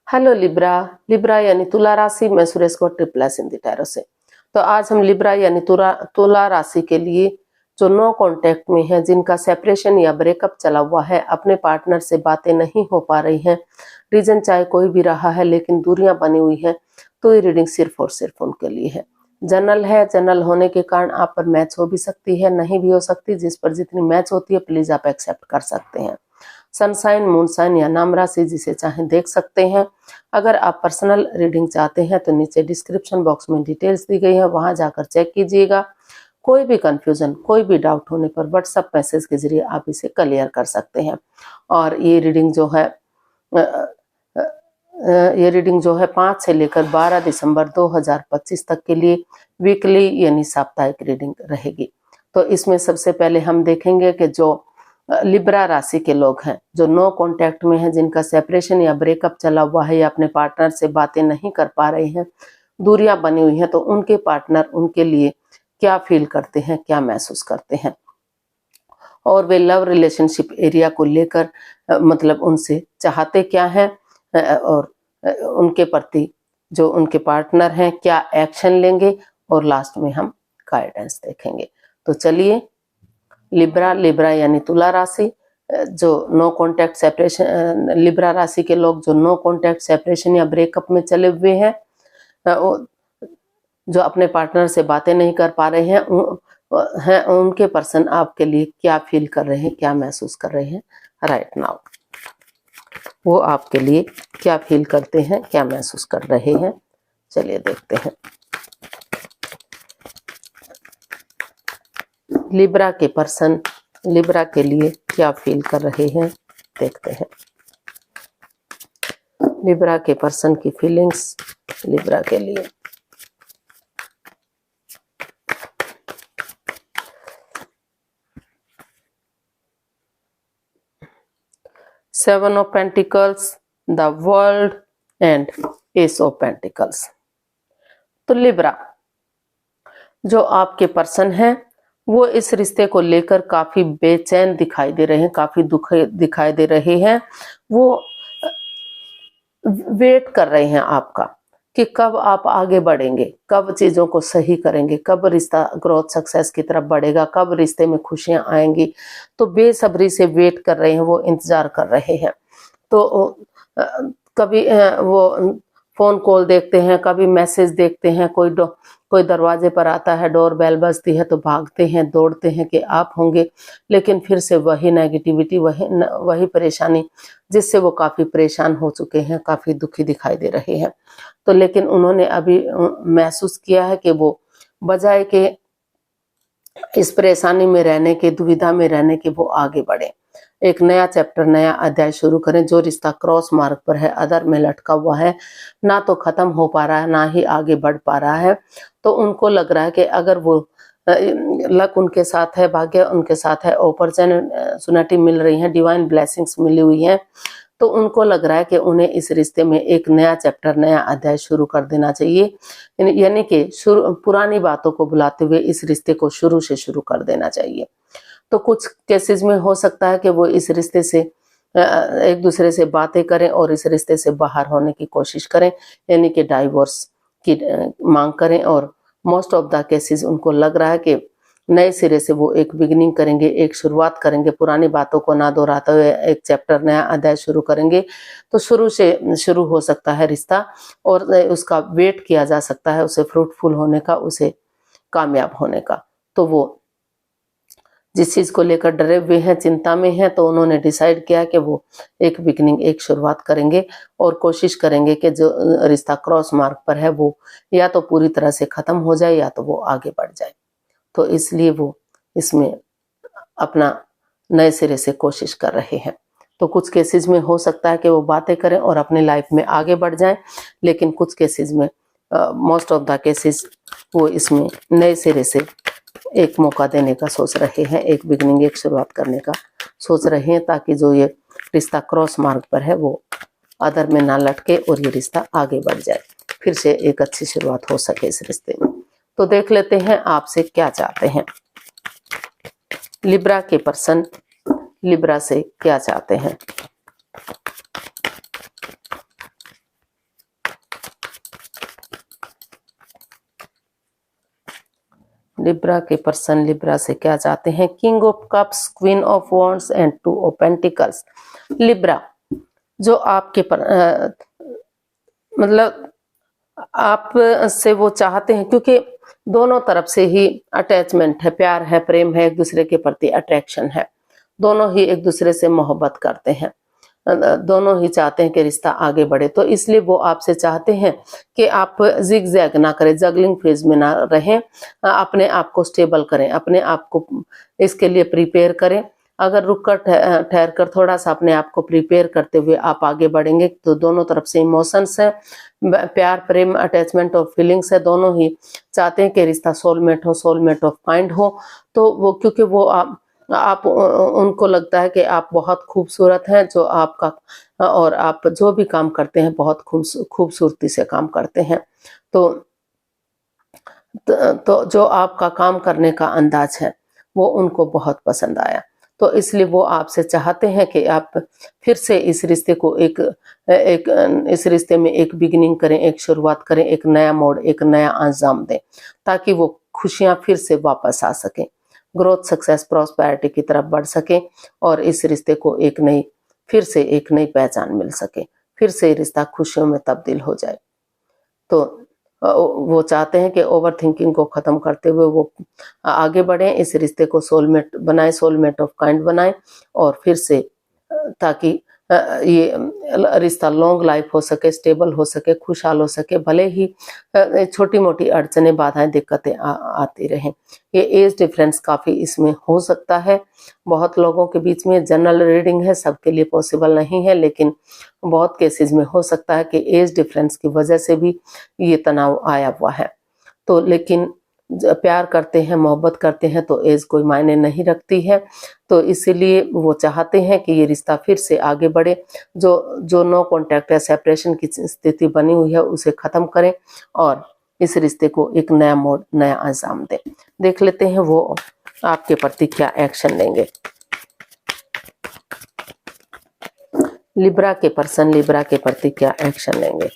Hello Libra. Libra यानी तुला राशि। मैं सुरेश को ट्रिपल एस हिंदी टैरो से। तो आज हम लिब्रा यानी तुला राशि के लिए जो नो कांटेक्ट में है, जिनका सेपरेशन या ब्रेकअप चला हुआ है, अपने पार्टनर से बातें नहीं हो पा रही हैं, रीजन चाहे कोई भी रहा है लेकिन दूरियां बनी हुई हैं, तो ये रीडिंग सिर्फ और सिर्फ उनके लिए है। जनरल है। जनरल होने के कारण आप पर मैच हो भी सकती है, नहीं भी हो सकती। जिस पर जितनी मैच होती है प्लीज आप एक्सेप्ट कर सकते हैं। सनसाइन, मूनसाइन या नाम राशि जिसे चाहें देख सकते हैं। अगर आप पर्सनल रीडिंग चाहते हैं तो नीचे डिस्क्रिप्शन बॉक्स में डिटेल्स दी गई है, वहां जाकर चेक कीजिएगा। कोई भी कंफ्यूजन, कोई भी डाउट होने पर व्हाट्सएप मैसेज के जरिए आप इसे क्लियर कर सकते हैं। और ये रीडिंग जो है 5 से लेकर 12 दिसंबर 2025 तक के लिए वीकली यानी साप्ताहिक रीडिंग रहेगी। तो इसमें सबसे पहले हम देखेंगे कि जो लिब्रा राशि के लोग हैं, जो नो कांटेक्ट में हैं, जिनका सेपरेशन या ब्रेकअप चला हुआ है या अपने पार्टनर से बातें नहीं कर पा रहे हैं, दूरियां बनी हुई हैं, तो उनके पार्टनर उनके लिए क्या फील करते हैं, क्या महसूस करते हैं, और वे लव रिलेशनशिप एरिया को लेकर मतलब उनसे चाहते क्या हैं, और उनके प्रति जो उनके पार्टनर हैं क्या एक्शन लेंगे, और लास्ट में हम गाइडेंस देखेंगे। तो चलिए, लिब्रा यानी तुला राशि, जो नो कॉन्टैक्ट सेपरेशन, लिब्रा राशि के लोग जो नो कॉन्टैक्ट सेपरेशन या ब्रेकअप में चले हुए हैं, जो अपने पार्टनर से बातें नहीं कर पा रहे हैं, उनके पर्सन आपके लिए क्या फील कर रहे हैं, क्या महसूस कर रहे हैं राइट नाउ। वो आपके लिए क्या फील करते हैं, क्या महसूस कर रहे हैं, चलिए देखते हैं। लिब्रा के पर्सन लिब्रा के लिए क्या फील कर रहे हैं, देखते हैं। लिब्रा के पर्सन की फीलिंग्स लिब्रा के लिए। Seven of pentacles, the world and S of pentacles. तो लिब्रा, जो आपके पर्सन हैं, वो इस रिश्ते को लेकर काफी बेचैन दिखाई दे रहे हैं, काफी दुख दिखाई दे रहे हैं। वो वेट कर रहे हैं आपका कि कब आप आगे बढ़ेंगे, कब चीजों को सही करेंगे, कब रिश्ता ग्रोथ सक्सेस की तरफ बढ़ेगा, कब रिश्ते में खुशियां आएंगी। तो बेसब्री से वेट कर रहे हैं, वो इंतजार कर रहे हैं। तो कभी वो फोन कॉल देखते हैं, कभी मैसेज देखते हैं, कोई दरवाजे पर आता है, डोर बेल बजती है तो भागते हैं, दौड़ते हैं कि आप होंगे, लेकिन फिर से वही नेगेटिविटी, वही परेशानी, जिससे वो काफी परेशान हो चुके हैं, काफी दुखी दिखाई दे रहे हैं। तो लेकिन उन्होंने अभी महसूस किया है कि वो बजाय के इस परेशानी में रहने के, दुविधा में रहने के, वो आगे बढ़े, एक नया चैप्टर, नया अध्याय शुरू करें। जो रिश्ता क्रॉस मार्ग पर है, अधर में लटका हुआ है, ना तो खत्म हो पा रहा है, ना ही आगे बढ़ पा रहा है, तो उनको लग रहा है कि अगर वो लक उनके साथ है, भाग्य उनके साथ है, अपॉर्चुनिटी मिल रही है, डिवाइन ब्लेसिंग्स मिली हुई हैं, तो उनको लग रहा है कि उन्हें इस रिश्ते में एक नया चैप्टर, नया अध्याय शुरू कर देना चाहिए। यानी कि पुरानी बातों को बुलाते हुए इस रिश्ते को शुरू से शुरू कर देना चाहिए। तो कुछ केसेस में हो सकता है कि वो इस रिश्ते से एक दूसरे से बातें करें और इस रिश्ते से बाहर होने की कोशिश करें, यानी कि डाइवोर्स की मांग करें। और मोस्ट ऑफ द केसेस उनको लग रहा है कि नए सिरे से वो एक बिगिनिंग करेंगे, एक शुरुआत करेंगे, पुरानी बातों को ना दोहराते हुए एक चैप्टर, नया अध्याय शुरू करेंगे। तो शुरू से शुरू हो सकता है रिश्ता, और उसका वेट किया जा सकता है, उसे फ्रूटफुल होने का, उसे कामयाब होने का। तो वो जिस चीज को लेकर डरे हुए हैं, चिंता में हैं, तो उन्होंने डिसाइड किया कि वो एक बिगनिंग, एक शुरुआत करेंगे और कोशिश करेंगे कि जो रिश्ता क्रॉस मार्ग पर है वो या तो पूरी तरह से खत्म हो जाए या तो वो आगे बढ़ जाए। तो इसलिए वो इसमें अपना नए सिरे से कोशिश कर रहे हैं। तो कुछ केसेस में हो सकता है कि वो बातें करें और अपनी लाइफ में आगे बढ़ जाएं, लेकिन कुछ केसेस में, मोस्ट ऑफ द केसेस, वो इसमें नए सिरे से एक मौका देने का सोच रहे हैं, एक बिगनिंग, एक शुरुआत करने का सोच रहे हैं, ताकि जो ये रिश्ता क्रॉस मार्ग पर है वो अधर में ना लटके और ये रिश्ता आगे बढ़ जाए, फिर से एक अच्छी शुरुआत हो सके इस रिश्ते में। तो देख लेते हैं आपसे क्या चाहते हैं लिब्रा के पर्सन, लिब्रा से क्या चाहते हैं। लिब्रा के पर्सन लिब्रा से क्या चाहते हैं? King of cups, queen of wands and two of pentacles. Libra जो आपके मतलब आप से वो चाहते हैं, क्योंकि दोनों तरफ से ही अटैचमेंट है, प्यार है, प्रेम है, एक दूसरे के प्रति अट्रैक्शन है, दोनों ही एक दूसरे से मोहब्बत करते हैं, दोनों ही चाहते हैं कि रिश्ता आगे बढ़े। तो इसलिए वो आपसे चाहते हैं कि आप जिग जैग ना करें, जगलिंग फेज में ना रहें, अपने आप को स्टेबल करें, अपने आप को इसके लिए प्रिपेयर करें। अगर रुक कर ठहर कर थोड़ा सा अपने आप को प्रिपेयर करते हुए आप आगे बढ़ेंगे तो दोनों तरफ से इमोशंस है, प्यार, प्रेम, अटैचमेंट और फीलिंग्स है, दोनों ही चाहते हैं कि रिश्ता सोलमेट हो, सोलमेट ऑफ काइंड हो। तो वो क्योंकि वो आप उनको लगता है कि आप बहुत खूबसूरत हैं, जो आपका और आप जो भी काम करते हैं बहुत खूबसूरती से काम करते हैं। तो जो आपका काम करने का अंदाज है वो उनको बहुत पसंद आया। तो इसलिए वो आपसे चाहते हैं कि आप फिर से इस रिश्ते को इस रिश्ते में एक बिगिनिंग करें, एक शुरुआत करें, एक नया मोड़, एक नया अंजाम दें, ताकि वो खुशियां फिर से वापस आ सकें, ग्रोथ, सक्सेस, प्रॉस्पेरिटी की तरफ बढ़ सके और इस रिश्ते को फिर से एक नई पहचान मिल सके, फिर से रिश्ता खुशियों में तब्दील हो जाए। तो वो चाहते हैं कि ओवर थिंकिंग को खत्म करते हुए वो आगे बढ़े, इस रिश्ते को सोलमेट बनाए, सोलमेट ऑफ काइंड बनाए और फिर से ताकि ये रिश्ता लॉन्ग लाइफ हो सके, स्टेबल हो सके, खुशहाल हो सके, भले ही छोटी मोटी अड़चनें, बाधाएं, दिक्कतें आती रहें। ये एज डिफरेंस काफी इसमें हो सकता है, बहुत लोगों के बीच में जनरल रीडिंग है, सबके लिए पॉसिबल नहीं है, लेकिन बहुत केसेस में हो सकता है कि एज डिफरेंस की वजह से भी ये तनाव आया हुआ है। तो लेकिन प्यार करते हैं, मोहब्बत करते हैं तो एज कोई मायने नहीं रखती है। तो इसीलिए वो चाहते हैं कि ये रिश्ता फिर से आगे बढ़े, जो नो कॉन्टैक्ट है, सेपरेशन की स्थिति बनी हुई है उसे खत्म करें और इस रिश्ते को एक नया मोड़, नया अंजाम दें। देख लेते हैं वो आपके प्रति क्या एक्शन लेंगे। लिब्रा के पर्सन लिब्रा के प्रति क्या एक्शन लेंगे।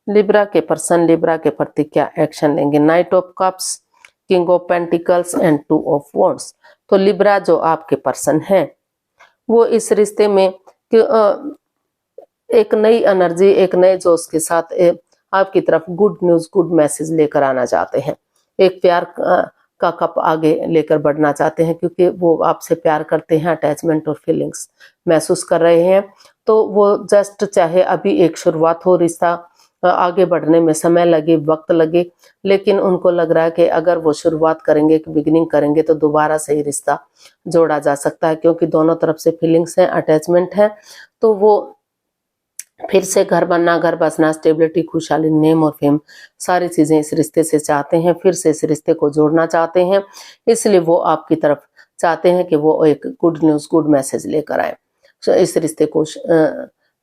लिब्रा के पर्सन लिब्रा के प्रति क्या एक्शन लेंगे। Night of cups, king of pentacles and two of wands. तो लिब्रा जो आपके पर्सन है वो इस रिश्ते में एक नई एनर्जी, एक नए जोश के साथ आपकी तरफ गुड न्यूज, गुड मैसेज लेकर आना चाहते हैं, एक प्यार का कप आगे लेकर बढ़ना चाहते हैं, क्योंकि वो आपसे प्यार करते हैं, अटैचमेंट और फीलिंग्स महसूस कर रहे हैं। तो वो जस्ट चाहे अभी एक शुरुआत हो, रिश्ता आगे बढ़ने में समय लगे, वक्त लगे, लेकिन उनको लग रहा है कि अगर वो शुरुआत करेंगे, बिगिनिंग करेंगे तो दोबारा से ही रिश्ता जोड़ा जा सकता है, क्योंकि दोनों तरफ से फीलिंग्स हैं, अटैचमेंट है। तो वो फिर से घर बनना, घर बसना, स्टेबिलिटी, खुशहाली, नेम और फेम, सारी चीजें इस रिश्ते से चाहते हैं, फिर से इस रिश्ते को जोड़ना चाहते हैं। इसलिए वो आपकी तरफ चाहते हैं कि वो एक गुड न्यूज, गुड मैसेज लेकर आए, इस रिश्ते को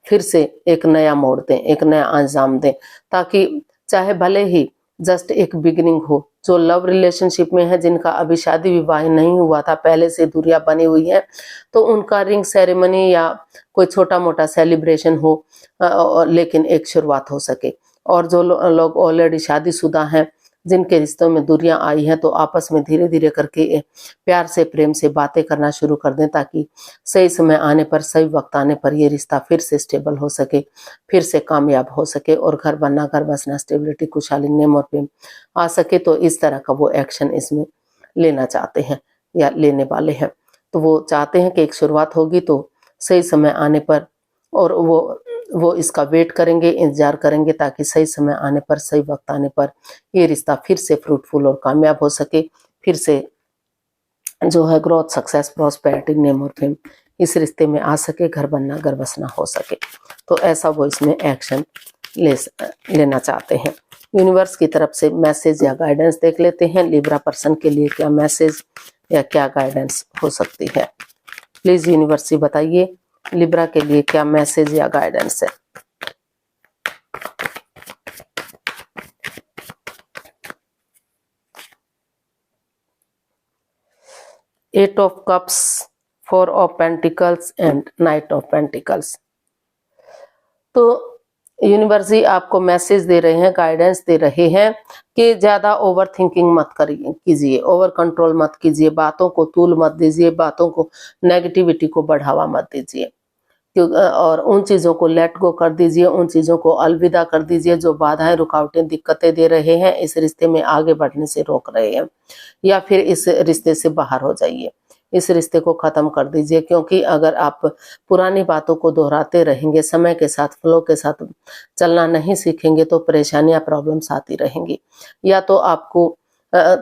फिर से एक नया मोड़ दें, एक नया अंजाम दें, ताकि चाहे भले ही जस्ट एक बिगिनिंग हो। जो लव रिलेशनशिप में है, जिनका अभी शादी विवाह नहीं हुआ था, पहले से दूरियां बनी हुई है, तो उनका रिंग सेरेमनी या कोई छोटा मोटा सेलिब्रेशन हो, लेकिन एक शुरुआत हो सके। और जो लोग ऑलरेडी शादीशुदा हैं, जिनके रिश्तों में दूरियां आई हैं, तो आपस में धीरे धीरे करके प्यार से, प्रेम से बातें करना शुरू कर दें, ताकि सही समय आने पर, सही वक्त आने पर ये रिश्ता फिर से स्टेबल हो सके, फिर से कामयाब हो सके और घर बनना, घर बसना, स्टेबिलिटी, खुशहाली, नेम और प्रेम आ सके। तो इस तरह का वो एक्शन इसमें लेना चाहते हैं या लेने वाले हैं। तो वो चाहते हैं कि एक शुरुआत होगी तो सही समय आने पर, और वो इसका वेट करेंगे, इंतजार करेंगे, ताकि सही समय आने पर, सही वक्त आने पर ये रिश्ता फिर से फ्रूटफुल और कामयाब हो सके, फिर से जो है ग्रोथ, सक्सेस, प्रॉस्पेरिटी, नेम और फेम इस रिश्ते में आ सके, घर बनना, घर बसना हो सके। तो ऐसा वो इसमें एक्शन लेना चाहते हैं। यूनिवर्स की तरफ से मैसेज या गाइडेंस देख लेते हैं, लिब्रा पर्सन के लिए क्या मैसेज या क्या गाइडेंस हो सकती है। प्लीज यूनिवर्स बताइए लिब्रा के लिए क्या मैसेज या गाइडेंस है। 8 of cups, 4 of pentacles and night of pentacles. तो यूनिवर्स आपको मैसेज दे रहे हैं, गाइडेंस दे रहे हैं कि ज्यादा ओवर थिंकिंग मत कीजिए, ओवर कंट्रोल मत कीजिए, बातों को तूल मत दीजिए, बातों को नेगेटिविटी को बढ़ावा मत दीजिए, और उन चीजों को लेट गो कर दीजिए, उन चीजों को अलविदा कर दीजिए जो बाधाएं, रुकावटें, दिक्कतें दे रहे हैं, इस रिश्ते में आगे बढ़ने से रोक रहे हैं, या फिर इस रिश्ते से बाहर हो जाइए, इस रिश्ते को खत्म कर दीजिए। क्योंकि अगर आप पुरानी बातों को दोहराते रहेंगे, समय के साथ, फ्लो के साथ चलना नहीं सीखेंगे, तो परेशानियां, प्रॉब्लम्स आती रहेंगी। या तो आपको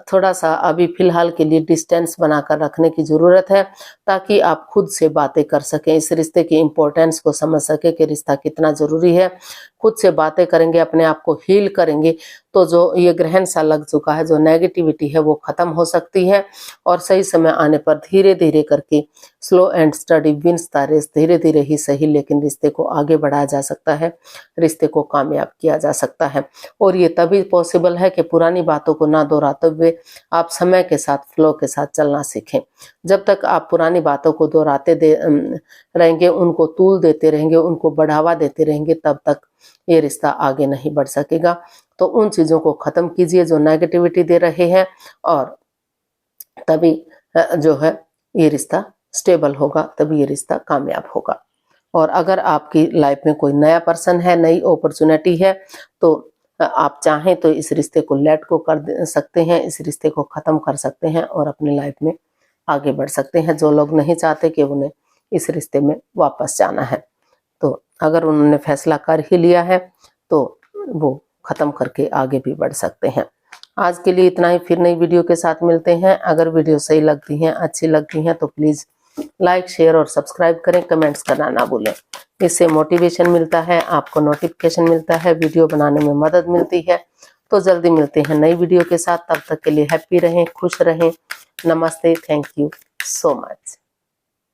थोड़ा सा अभी फिलहाल के लिए डिस्टेंस बनाकर रखने की जरूरत है, ताकि आप खुद से बातें कर सकें, इस रिश्ते की इम्पोर्टेंस को समझ सके कि रिश्ता कितना जरूरी है। खुद से बातें करेंगे, अपने आप को हील करेंगे, तो जो ये ग्रहण सा लग चुका है, जो नेगेटिविटी है, वो खत्म हो सकती है, और सही समय आने पर धीरे धीरे करके slow and steady wins the race, धीरे धीरे ही सही, लेकिन रिश्ते को आगे बढ़ाया जा सकता है, रिश्ते को कामयाब किया जा सकता है। और ये तभी पॉसिबल है कि पुरानी बातों को ना दोहराते हुए आप समय के साथ, फ्लो के साथ चलना सीखें। जब तक आप पुरानी बातों को दोहराते रहेंगे, उनको तूल देते रहेंगे, उनको बढ़ावा देते रहेंगे, तब तक ये रिश्ता आगे नहीं बढ़ सकेगा। तो उन चीजों को खत्म कीजिए जो नेगेटिविटी दे रहे हैं, और तभी जो है ये रिश्ता स्टेबल होगा, तभी ये रिश्ता कामयाब होगा। और अगर आपकी लाइफ में कोई नया पर्सन है, नई अपॉर्चुनिटी है, तो आप चाहें तो इस रिश्ते को लेट गो कर सकते हैं, इस रिश्ते को खत्म कर सकते हैं, और अपनी लाइफ में आगे बढ़ सकते हैं। जो लोग नहीं चाहते कि उन्हें इस रिश्ते में वापस जाना है, तो अगर उन्होंने फैसला कर ही लिया है, तो वो खत्म करके आगे भी बढ़ सकते हैं। आज के लिए इतना ही, फिर नई वीडियो के साथ मिलते हैं। अगर वीडियो सही लगती हैं, अच्छी लगती हैं, तो प्लीज लाइक, शेयर और सब्सक्राइब करें, कमेंट्स करना ना भूलें। इससे मोटिवेशन मिलता है, आपको नोटिफिकेशन मिलता है, वीडियो बनाने में मदद मिलती है। तो जल्दी मिलते हैं नई वीडियो के साथ, तब तक के लिए हैप्पी रहें, खुश रहें। नमस्ते, थैंक यू सो मच।